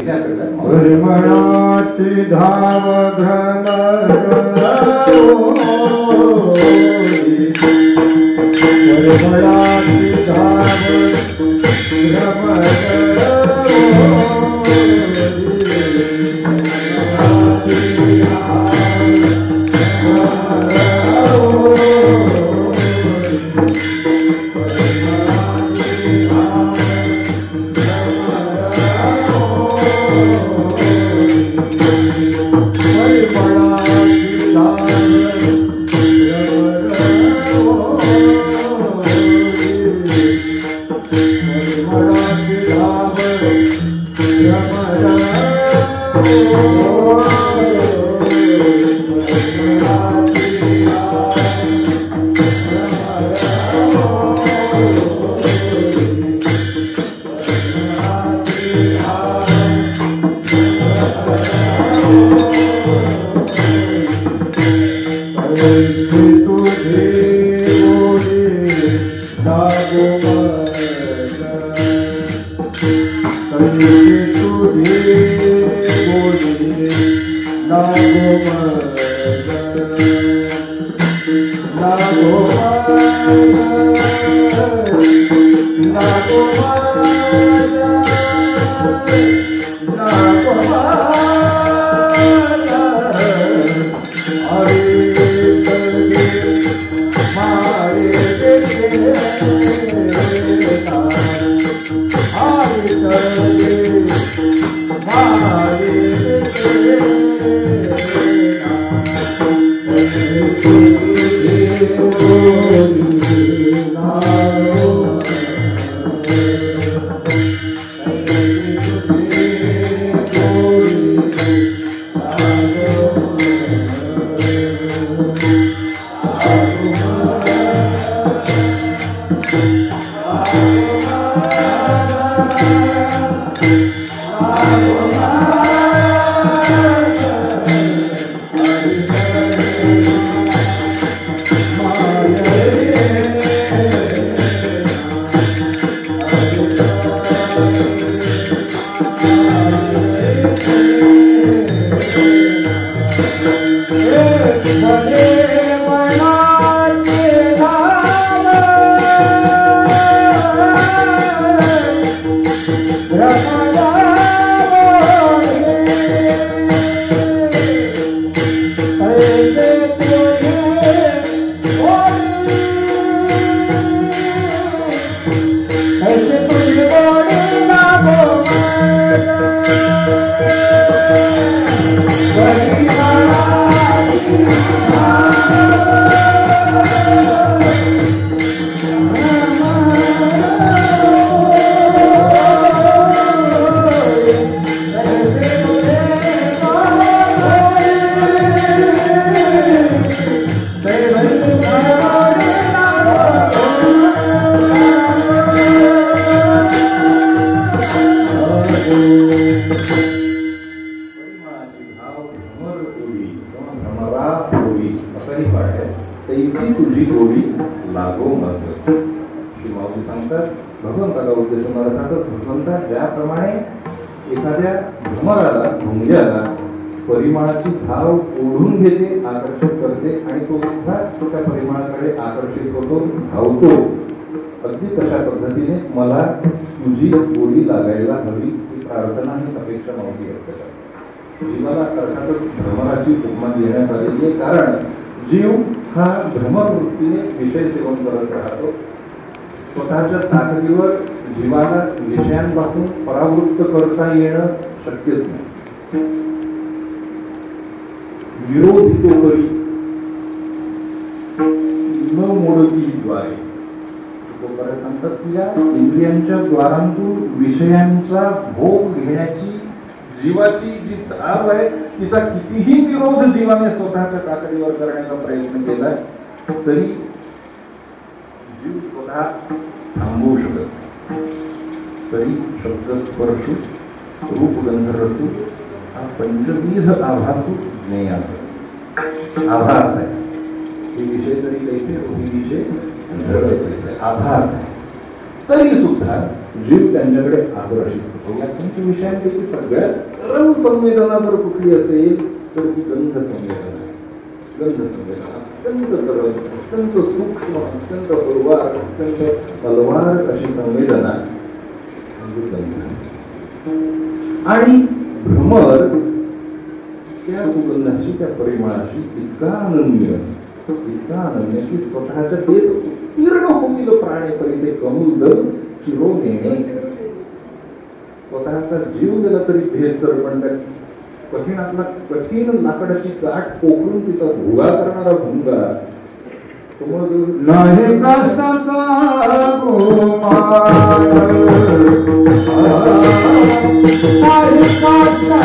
परिमळाची धाव घन परिमळाची धाव परिमाणाची धाव ओढून घेते, आकर्षित करते आणि तो सुद्धा छोट्या परिमाणाकडे आकर्षित होतो, धावतो. अगदी तशा पद्धतीने मला तुझी गोडी लागायला हवी ही प्रार्थना ही अपेक्षा नव्हती. जीवाला अर्थातच भ्रमराची उपमा देण्यात आलेली आहे, कारण जीव हा भ्रमर वृत्तीने विषय सेवन करत राहतो. स्वतःच्या ताकदीवर जीवाला विषयांपासून परावृत्त करता येणं शक्यच नाही. विरोधितो करी न मोडकी द्वारे सांगतात की या इंद्रियांच्या द्वारांतून विषयांचा भोग घेण्याची जीवाची जी ताव आहे तिचा कितीही विरोध जीवाने स्वतःच्या ताकदीवर करण्याचा प्रयत्न केला तरी जीव स्वतः थांबवू शकत. तरी शब्दस्पर्श रूप गंध रसू हा पंचविध आभासू ज्ञेयाचा आभास आहे. हे विषय तरी कैसे, हे विषय आभास आहे. तरी सुद्धा जीव त्यांच्याकडे आकर्षित होतो. या 5 विषयांपैकी सगळ्यात तरल संवेदना जर कुठली असेल तर ती गंध संवेदना. गंध संवेदना अत्यंत तरल, अत्यंत सूक्ष्म, अत्यंत गुरुवार, अत्यंत अलवार अशी संवेदना म्हणजे गंध. आणि भ्रमर त्या सुगंधाशी, त्या परिमळाशी इतका अनन्य की स्वतःच्या तेच उत्तीर्ण होईल प्राणे ते कमुल चिरो नेणे. स्वतःचा जीव गेला तरी भेद तर, पण कठीण लाकडाची गाठ पोखरून तिचा भुगा करणारा भुंगा नाही कष्टाचा गोमाळ, नाही कष्टाचा